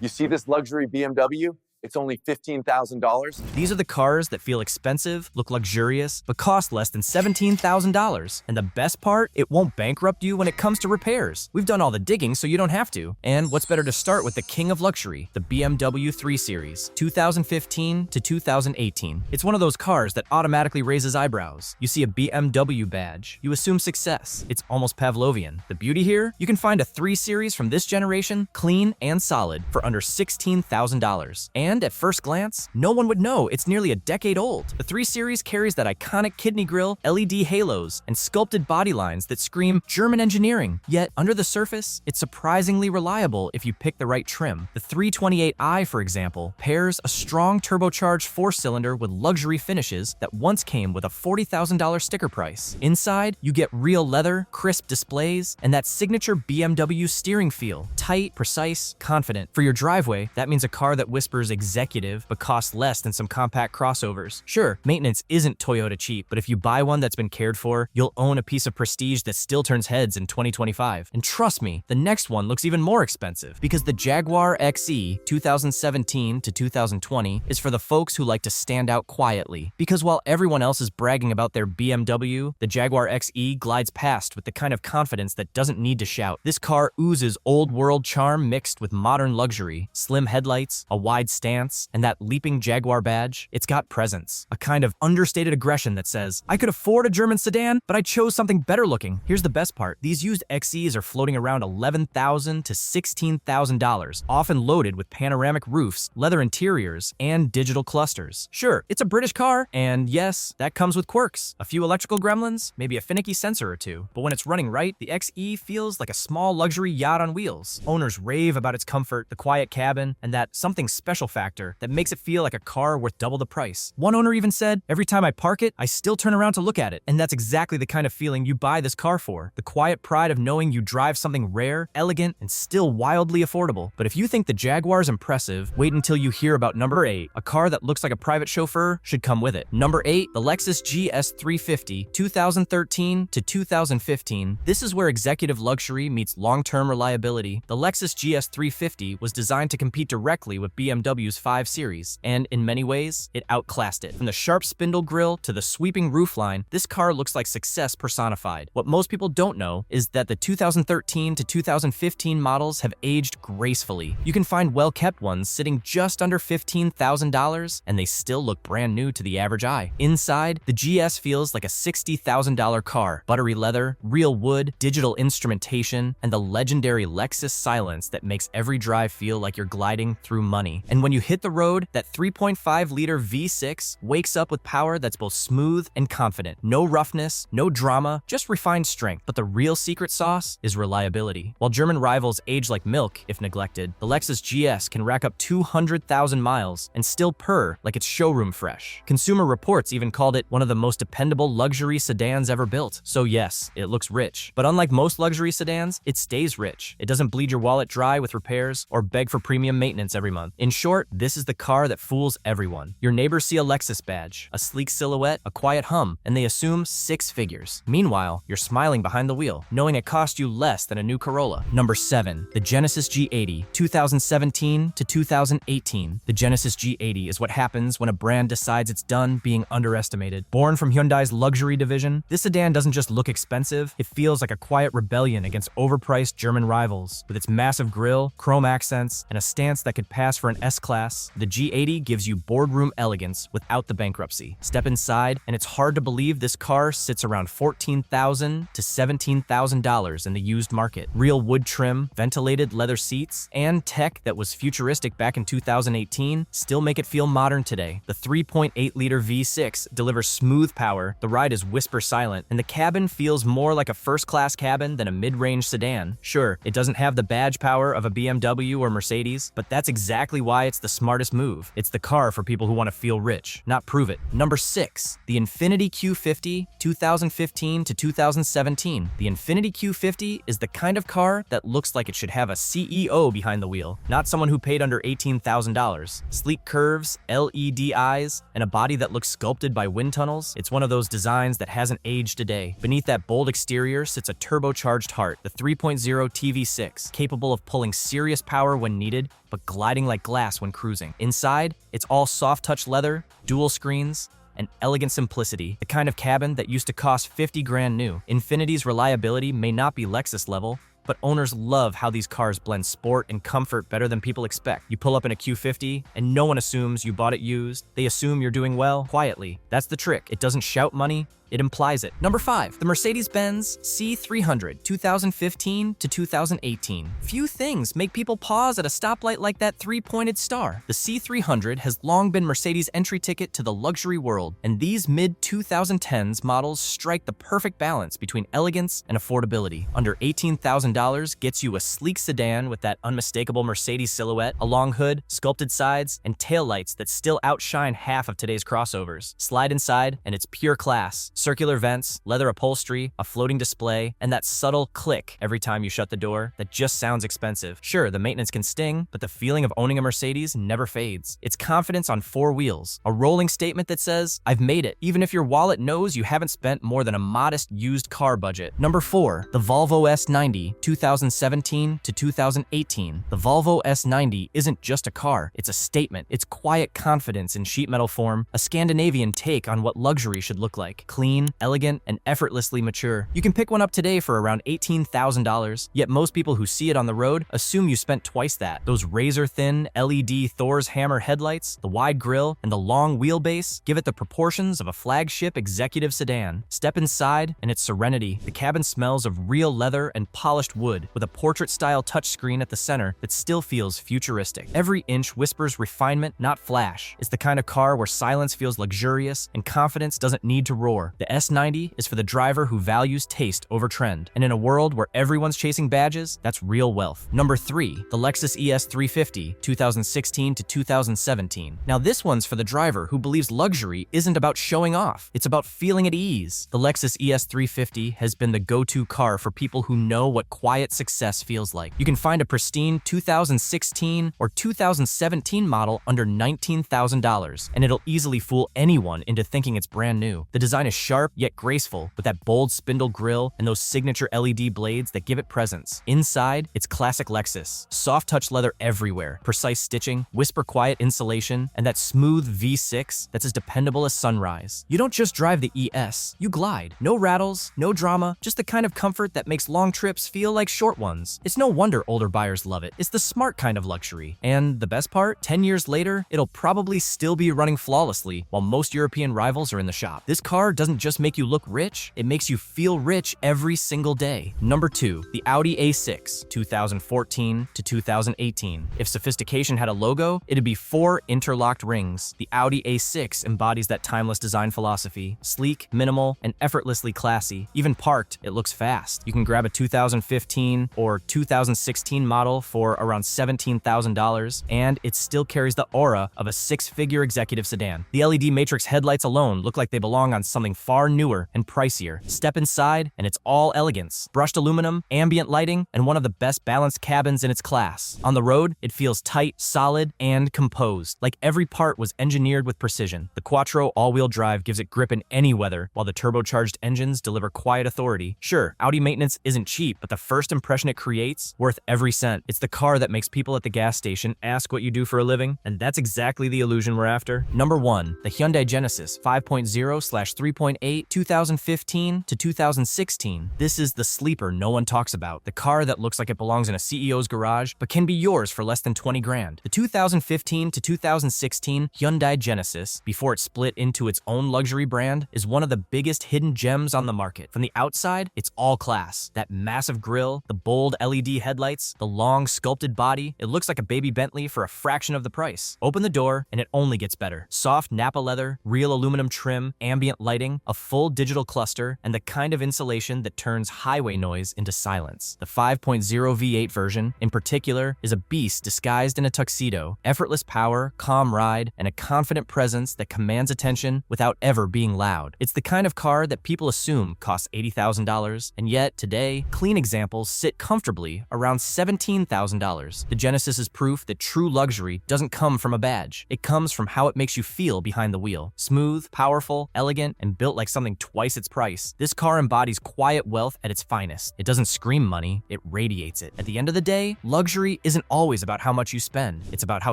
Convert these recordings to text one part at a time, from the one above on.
You see this luxury BMW? It's only $15,000. These are the cars that feel expensive, look luxurious, but cost less than $17,000. And the best part, it won't bankrupt you when it comes to repairs. We've done all the digging so you don't have to. And what's better to start with the king of luxury, the BMW 3 Series, 2015 to 2018. It's one of those cars that automatically raises eyebrows. You see a BMW badge, you assume success. It's almost Pavlovian. The beauty here? You can find a 3 Series from this generation, clean and solid, for under $16,000. And at first glance, no one would know it's nearly a decade old. The 3 Series carries that iconic kidney grille, LED halos, and sculpted body lines that scream German engineering. Yet, under the surface, it's surprisingly reliable if you pick the right trim. The 328i, for example, pairs a strong turbocharged 4-cylinder with luxury finishes that once came with a $40,000 sticker price. Inside, you get real leather, crisp displays, and that signature BMW steering feel. Tight, precise, confident. For your driveway, that means a car that whispers executive, but costs less than some compact crossovers. Sure, maintenance isn't Toyota cheap, but if you buy one that's been cared for, you'll own a piece of prestige that still turns heads in 2025. And trust me, the next one looks even more expensive, because the Jaguar XE 2017 to 2020 is for the folks who like to stand out quietly. Because while everyone else is bragging about their BMW, the Jaguar XE glides past with the kind of confidence that doesn't need to shout. This car oozes old world charm mixed with modern luxury, slim headlights, a wide stance, and that leaping Jaguar badge. It's got presence, a kind of understated aggression that says, I could afford a German sedan, but I chose something better looking. Here's the best part. These used XEs are floating around $11,000 to $16,000, often loaded with panoramic roofs, leather interiors, and digital clusters. Sure, it's a British car, and yes, that comes with quirks. A few electrical gremlins, maybe a finicky sensor or two. But when it's running right, the XE feels like a small luxury yacht on wheels. Owners rave about its comfort, the quiet cabin, and that something special factor that makes it feel like a car worth double the price. One owner even said, every time I park it, I still turn around to look at it. And that's exactly the kind of feeling you buy this car for. The quiet pride of knowing you drive something rare, elegant, and still wildly affordable. But if you think the Jaguar's impressive, wait until you hear about number 8. A car that looks like a private chauffeur should come with it. Number 8, the Lexus GS 350, 2013 to 2015. This is where executive luxury meets long-term reliability. The Lexus GS 350 was designed to compete directly with BMW's 5 Series, and in many ways, it outclassed it. From the sharp spindle grille to the sweeping roofline, this car looks like success personified. What most people don't know is that the 2013 to 2015 models have aged gracefully. You can find well-kept ones sitting just under $15,000, and they still look brand new to the average eye. Inside, the GS feels like a $60,000 car. Buttery leather, real wood, digital instrumentation, and the legendary Lexus silence that makes every drive feel like you're gliding through money. And when you hit the road, that 3.5-liter V6 wakes up with power that's both smooth and confident. No roughness, no drama, just refined strength. But the real secret sauce is reliability. While German rivals age like milk if neglected, the Lexus GS can rack up 200,000 miles and still purr like it's showroom fresh. Consumer Reports even called it one of the most dependable luxury sedans ever built. So yes, it looks rich. But unlike most luxury sedans, it stays rich. It doesn't bleed your wallet dry with repairs or beg for premium maintenance every month. In short, this is the car that fools everyone. Your neighbors see a Lexus badge, a sleek silhouette, a quiet hum, and they assume 6 figures. Meanwhile, you're smiling behind the wheel, knowing it cost you less than a new Corolla. Number 7, the Genesis G80, 2017 to 2018. The Genesis G80 is what happens when a brand decides it's done being underestimated. Born from Hyundai's luxury division, this sedan doesn't just look expensive, it feels like a quiet rebellion against overpriced German rivals. With its massive grille, chrome accents, and a stance that could pass for an S-Class, the G80 gives you boardroom elegance without the bankruptcy. Step inside, and it's hard to believe this car sits around $14,000 to $17,000 in the used market. Real wood trim, ventilated leather seats, and tech that was futuristic back in 2018 still make it feel modern today. The 3.8-liter V6 delivers smooth power, the ride is whisper silent, and the cabin feels more like a first-class cabin than a mid-range sedan. Sure, it doesn't have the badge power of a BMW or Mercedes, but that's exactly why it's the smartest move. It's the car for people who want to feel rich, not prove it. Number 6, the Infiniti Q50, 2015 to 2017. The Infiniti Q50 is the kind of car that looks like it should have a CEO behind the wheel, not someone who paid under $18,000. Sleek curves, LED eyes, and a body that looks sculpted by wind tunnels. It's one of those designs that hasn't aged a day. Beneath that bold exterior sits a turbocharged heart, the 3.0 TV6, capable of pulling serious power when needed, but gliding like glass when cruising. Inside, it's all soft-touch leather, dual screens, and elegant simplicity, the kind of cabin that used to cost 50 grand new. Infinity's reliability may not be Lexus level, but owners love how these cars blend sport and comfort better than people expect. You pull up in a Q50, and no one assumes you bought it used. They assume you're doing well, quietly. That's the trick. It doesn't shout money, it implies it. Number 5, the Mercedes-Benz C300, 2015 to 2018. Few things make people pause at a stoplight like that 3-pointed star. The C300 has long been Mercedes' entry ticket to the luxury world, and these mid-2010s models strike the perfect balance between elegance and affordability. Under $18,000 gets you a sleek sedan with that unmistakable Mercedes silhouette, a long hood, sculpted sides, and taillights that still outshine half of today's crossovers. Slide inside, and it's pure class. Circular vents, leather upholstery, a floating display, and that subtle click every time you shut the door that just sounds expensive. Sure, the maintenance can sting, but the feeling of owning a Mercedes never fades. It's confidence on 4 wheels, a rolling statement that says, I've made it, even if your wallet knows you haven't spent more than a modest used car budget. Number 4, the Volvo S90, 2017 to 2018. The Volvo S90 isn't just a car, it's a statement. It's quiet confidence in sheet metal form, a Scandinavian take on what luxury should look like. Clean, elegant, and effortlessly mature. You can pick one up today for around $18,000, yet most people who see it on the road assume you spent twice that. Those razor-thin LED Thor's hammer headlights, the wide grille, and the long wheelbase give it the proportions of a flagship executive sedan. Step inside, and it's serenity. The cabin smells of real leather and polished wood, with a portrait-style touchscreen at the center that still feels futuristic. Every inch whispers refinement, not flash. It's the kind of car where silence feels luxurious and confidence doesn't need to roar. The S90 is for the driver who values taste over trend, and in a world where everyone's chasing badges, that's real wealth. Number 3, the Lexus ES350, 2016 to 2017. Now this one's for the driver who believes luxury isn't about showing off, it's about feeling at ease. The Lexus ES350 has been the go-to car for people who know what quiet success feels like. You can find a pristine 2016 or 2017 model under $19,000, and it'll easily fool anyone into thinking it's brand new. The design is sharp yet graceful, with that bold spindle grille and those signature LED blades that give it presence. Inside, it's classic Lexus. Soft touch leather everywhere, precise stitching, whisper quiet insulation, and that smooth V6 that's as dependable as sunrise. You don't just drive the ES, you glide. No rattles, no drama, just the kind of comfort that makes long trips feel like short ones. It's no wonder older buyers love it. It's the smart kind of luxury. And the best part, 10 years later, it'll probably still be running flawlessly while most European rivals are in the shop. This car doesn't just make you look rich, it makes you feel rich every single day. Number 2, the Audi A6, 2014 to 2018. If sophistication had a logo, it'd be 4 interlocked rings. The Audi A6 embodies that timeless design philosophy, sleek, minimal, and effortlessly classy. Even parked, it looks fast. You can grab a 2015 or 2016 model for around $17,000, and it still carries the aura of a 6-figure executive sedan. The LED matrix headlights alone look like they belong on something far newer and pricier. Step inside, and it's all elegance. Brushed aluminum, ambient lighting, and one of the best balanced cabins in its class. On the road, it feels tight, solid, and composed, like every part was engineered with precision. The Quattro all-wheel drive gives it grip in any weather, while the turbocharged engines deliver quiet authority. Sure, Audi maintenance isn't cheap, but the first impression it creates, worth every cent. It's the car that makes people at the gas station ask what you do for a living, and that's exactly the illusion we're after. Number 1, the Hyundai Genesis 5.0/3.8, 2015 to 2016. This is the sleeper no one talks about. The car that looks like it belongs in a CEO's garage, but can be yours for less than 20 grand. The 2015 to 2016 Hyundai Genesis, before it split into its own luxury brand, is one of the biggest hidden gems on the market. From the outside, it's all class. That massive grille, the bold LED headlights, the long sculpted body, it looks like a baby Bentley for a fraction of the price. Open the door, and it only gets better. Soft Napa leather, real aluminum trim, ambient lighting, a full digital cluster, and the kind of insulation that turns highway noise into silence. The 5.0 V8 version, in particular, is a beast disguised in a tuxedo. Effortless power, calm ride, and a confident presence that commands attention without ever being loud. It's the kind of car that people assume costs $80,000, and yet, today, clean examples sit comfortably around $17,000. The Genesis is proof that true luxury doesn't come from a badge. It comes from how it makes you feel behind the wheel. Smooth, powerful, elegant, and built built like something twice its price. This car embodies quiet wealth at its finest. It doesn't scream money, it radiates it. At the end of the day, luxury isn't always about how much you spend. It's about how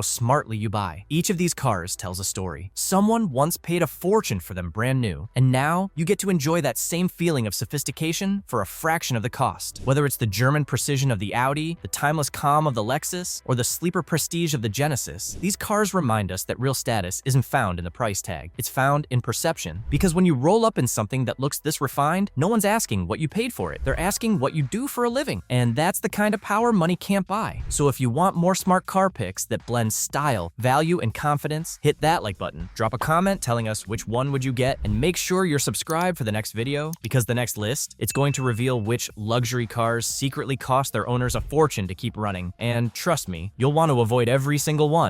smartly you buy. Each of these cars tells a story. Someone once paid a fortune for them brand new, and now you get to enjoy that same feeling of sophistication for a fraction of the cost. Whether it's the German precision of the Audi, the timeless calm of the Lexus, or the sleeper prestige of the Genesis, these cars remind us that real status isn't found in the price tag. It's found in perception. Because when you roll up in something that looks this refined, no one's asking what you paid for it. They're asking what you do for a living. And that's the kind of power money can't buy. So if you want more smart car picks that blend style, value, and confidence, hit that like button. Drop a comment telling us which one would you get, and make sure you're subscribed for the next video, because the next list, it's going to reveal which luxury cars secretly cost their owners a fortune to keep running. And trust me, you'll want to avoid every single one.